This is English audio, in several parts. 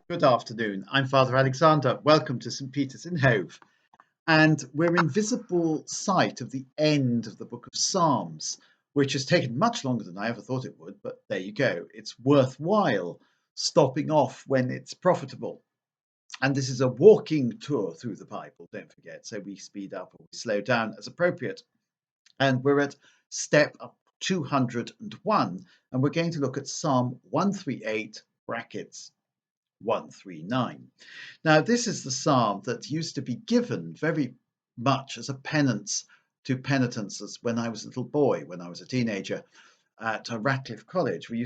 Good afternoon. I'm Father Alexander. Welcome to St. Peter's in Hove. And we're in visible sight of the end of the book of Psalms, which has taken much longer than I ever thought it would. But there you go. It's worthwhile stopping off when it's profitable. And this is a walking tour through the Bible, don't forget. So we speed up or we slow down as appropriate. And we're at step 201. And we're going to look at Psalm 138 brackets 139. Now, this is the psalm that used to be given very much as a penance to penitents when I was a little boy, when I was a teenager at Ratcliffe College. We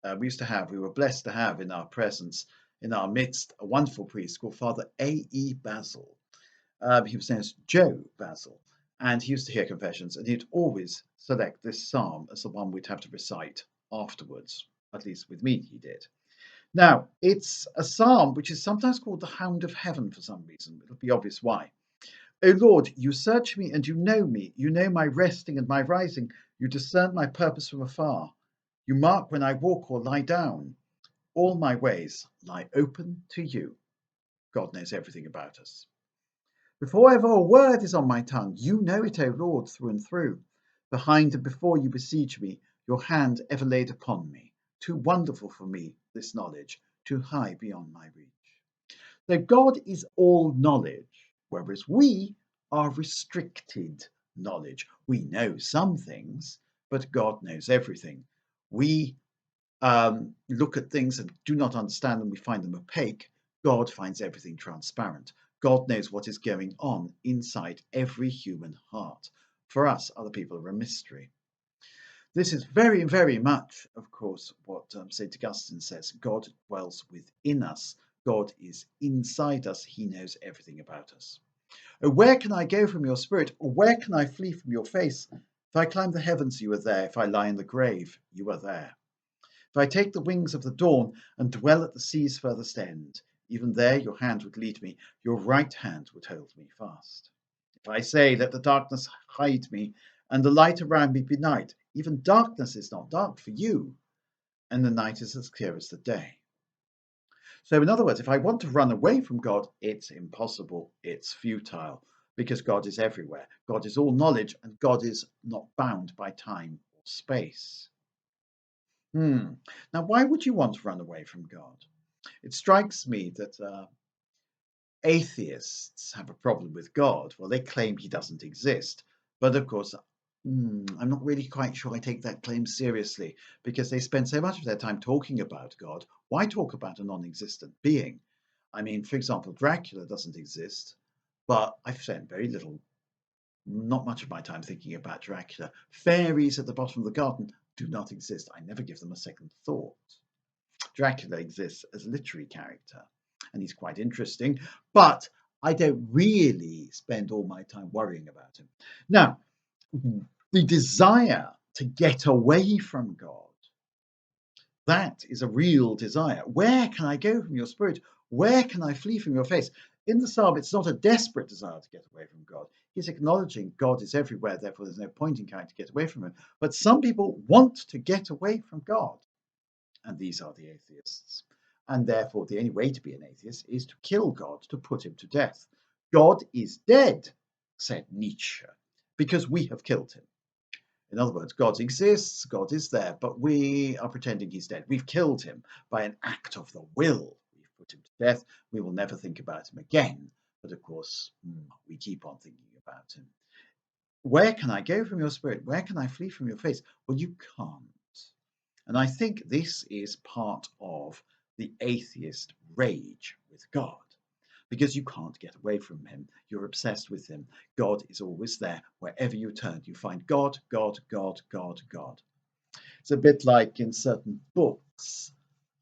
were blessed to have in our presence, in our midst, a wonderful priest called Father A.E. Basil. He was known as Joe Basil, and he used to hear confessions, and he'd always select this psalm as the one we'd have to recite afterwards. At least with me, he did. Now, it's a psalm which is sometimes called the Hound of Heaven for some reason. It'll be obvious why. O Lord, you search me and you know me. You know my resting and my rising. You discern my purpose from afar. You mark when I walk or lie down. All my ways lie open to you. God knows everything about us. Before ever a word is on my tongue, you know it, O Lord, through and through. Behind and before you besiege me, your hand ever laid upon me. Too wonderful for me, this knowledge, too high beyond my reach. So God is all knowledge, whereas we are restricted knowledge. We know some things, but God knows everything. We look at things and do not understand them, we find them opaque. God finds everything transparent. God knows what is going on inside every human heart. For us, other people are a mystery. This is very, very much, of course, what St. Augustine says. God dwells within us. God is inside us. He knows everything about us. Oh, where can I go from your spirit? Or where can I flee from your face? If I climb the heavens, you are there. If I lie in the grave, you are there. If I take the wings of the dawn and dwell at the sea's furthest end, even there your hand would lead me, your right hand would hold me fast. If I say, let the darkness hide me, and the light around me be night, even darkness is not dark for you, and the night is as clear as the day. So, in other words, if I want to run away from God, it's impossible, it's futile, because God is everywhere. God is all knowledge, and God is not bound by time or space. Now, why would you want to run away from God? It strikes me that atheists have a problem with God. Well, they claim he doesn't exist. But of course, I'm not really quite sure I take that claim seriously because they spend so much of their time talking about God. Why talk about a non existent being? I mean, for example, Dracula doesn't exist, but I've spent not much of my time thinking about Dracula. Fairies at the bottom of the garden do not exist. I never give them a second thought. Dracula exists as a literary character, and he's quite interesting, but I don't really spend all my time worrying about him. Now, the desire to get away from God, that is a real desire. Where can I go from your spirit? Where can I flee from your face? In the psalm, it's not a desperate desire to get away from God. He's acknowledging God is everywhere, therefore there's no point in trying to get away from him. But some people want to get away from God. And these are the atheists. And therefore, the only way to be an atheist is to kill God, to put him to death. God is dead, said Nietzsche, because we have killed him. In other words, God exists, God is there, but we are pretending he's dead. We've killed him by an act of the will. We've put him to death. We will never think about him again. But of course, we keep on thinking about him. Where can I go from your spirit? Where can I flee from your face? Well, you can't. And I think this is part of the atheist rage with God, because you can't get away from him. You're obsessed with him. God is always there. Wherever you turn, you find God, God, God, God, God. It's a bit like in certain books.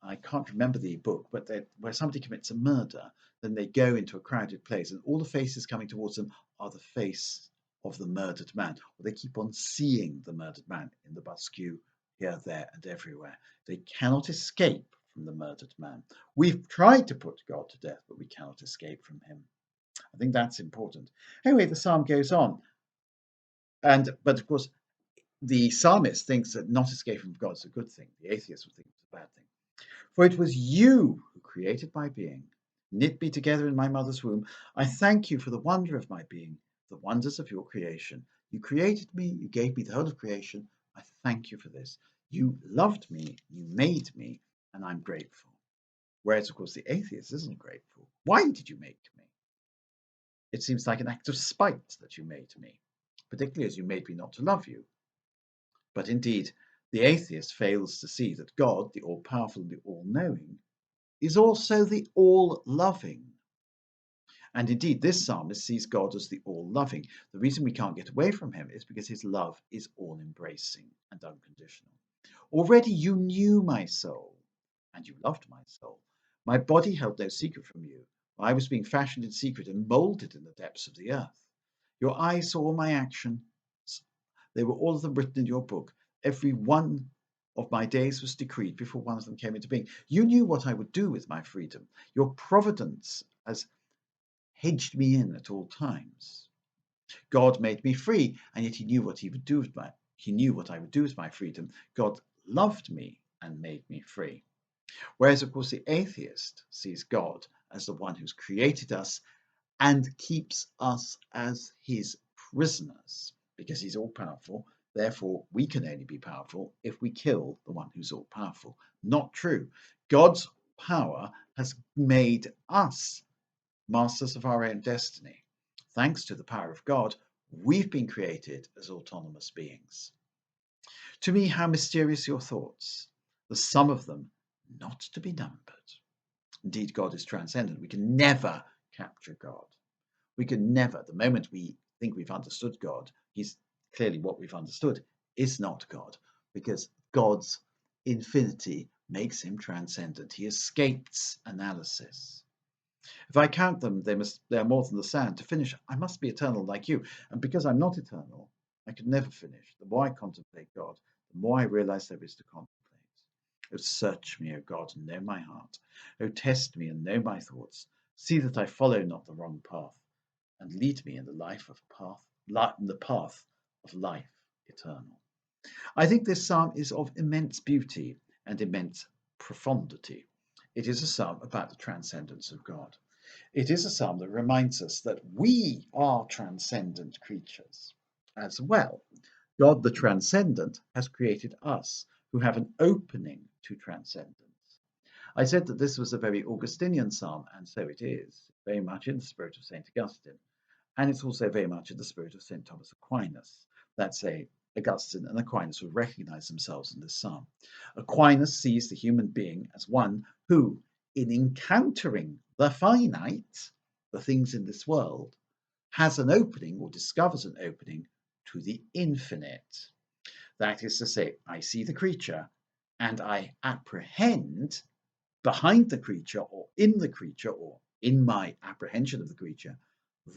I can't remember the book, but where somebody commits a murder, then they go into a crowded place, and all the faces coming towards them are the face of the murdered man. Or they keep on seeing the murdered man in the bus queue, here, there, and everywhere. They cannot escape from the murdered man. We've tried to put God to death, but we cannot escape from him. I think that's important. Anyway, the psalm goes on. But of course, the psalmist thinks that not escaping from God is a good thing. The atheist would think it's a bad thing. For it was you who created my being, knit me together in my mother's womb. I thank you for the wonder of my being, the wonders of your creation. You created me, you gave me the whole of creation. I thank you for this. You loved me, you made me, and I'm grateful. Whereas, of course, the atheist isn't grateful. Why did you make me? It seems like an act of spite that you made me, particularly as you made me not to love you. But indeed, the atheist fails to see that God, the all-powerful and the all-knowing, is also the all-loving. And indeed, this psalmist sees God as the all-loving. The reason we can't get away from him is because his love is all-embracing and unconditional. Already you knew my soul, and you loved my soul. My body held no secret from you. I was being fashioned in secret and moulded in the depths of the earth. Your eyes saw all my actions. They were all of them written in your book. Every one of my days was decreed before one of them came into being. You knew what I would do with my freedom. Your providence has hedged me in at all times. God made me free, and yet he knew what I would do with my freedom. God loved me and made me free. Whereas, of course, the atheist sees God as the one who's created us and keeps us as his prisoners, because he's all powerful. Therefore, we can only be powerful if we kill the one who's all powerful. Not true. God's power has made us masters of our own destiny. Thanks to the power of God, we've been created as autonomous beings. To me, how mysterious your thoughts, the sum of them not to be numbered. Indeed, God is transcendent. We can never capture God. We can never, the moment we think we've understood God, he's clearly what we've understood is not God, because God's infinity makes him transcendent. He escapes analysis. If I count them, they are more than the sand. To finish, I must be eternal like you. And because I'm not eternal, I could never finish. The more I contemplate God, the more I realize there is to contemplate. Oh, search me, O God, and know my heart. Oh, test me and know my thoughts. See that I follow not the wrong path, and lead me in the path of life eternal. I think this psalm is of immense beauty and immense profundity. It is a psalm about the transcendence of God. It is a psalm that reminds us that we are transcendent creatures as well. God, the transcendent, has created us who have an opening to transcendence. I said that this was a very Augustinian psalm, and so it is, very much in the spirit of St. Augustine. And it's also very much in the spirit of St. Thomas Aquinas. That's Augustine and Aquinas would recognize themselves in this psalm. Aquinas sees the human being as one who, in encountering the finite, the things in this world, has an opening or discovers an opening to the infinite. That is to say, I see the creature and I apprehend behind the creature or in my apprehension of the creature,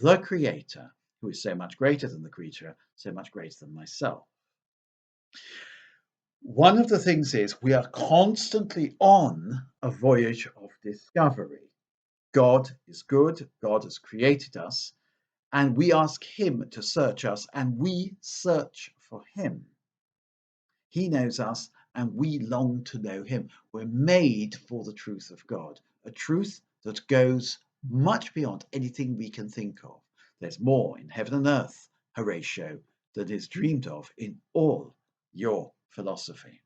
the creator, who is so much greater than the creature, so much greater than myself. One of the things is we are constantly on a voyage of discovery. God is good, God has created us, and we ask him to search us, and we search for him. He knows us, and we long to know him. We're made for the truth of God, a truth that goes much beyond anything we can think of. There's more in heaven and earth, Horatio, than is dreamed of in all your philosophy.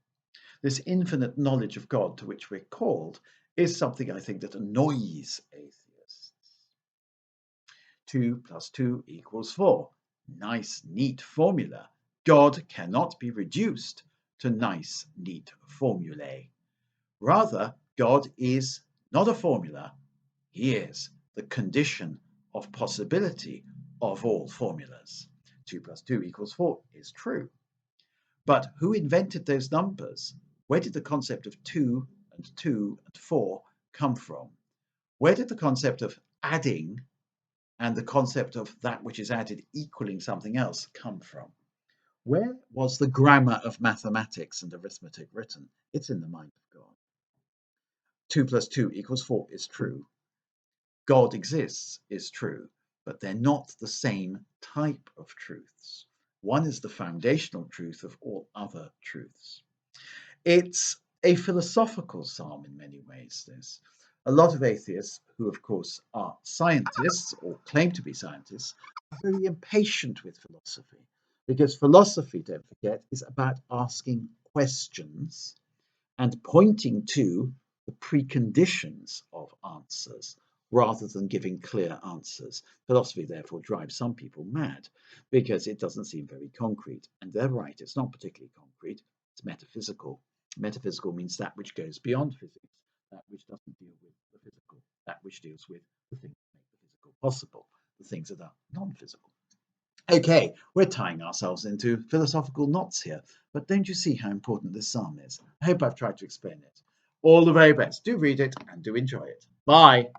This infinite knowledge of God to which we're called is something I think that annoys atheists. 2 + 2 = 4. Nice, neat formula. God cannot be reduced to nice, neat formulae. Rather, God is not a formula, he is the condition of possibility of all formulas. 2 + 2 = 4 is true. But who invented those numbers? Where did the concept of 2 and 4 come from? Where did the concept of adding and the concept of that which is added equaling something else come from? Where was the grammar of mathematics and arithmetic written? It's in the mind of God. 2 + 2 = 4 is true. God exists is true, but they're not the same type of truths. One is the foundational truth of all other truths. It's a philosophical psalm in many ways, this. A lot of atheists, who of course are scientists or claim to be scientists, are very impatient with philosophy because philosophy, don't forget, is about asking questions and pointing to the preconditions of answers rather than giving clear answers. Philosophy, therefore, drives some people mad because it doesn't seem very concrete. And they're right, it's not particularly concrete, it's metaphysical. Metaphysical means that which goes beyond physics, that which doesn't deal with the physical, that which deals with the things that make the physical possible, the things that are non physical. Okay, we're tying ourselves into philosophical knots here, but don't you see how important this psalm is? I hope I've tried to explain it. All the very best. Do read it and do enjoy it. Bye.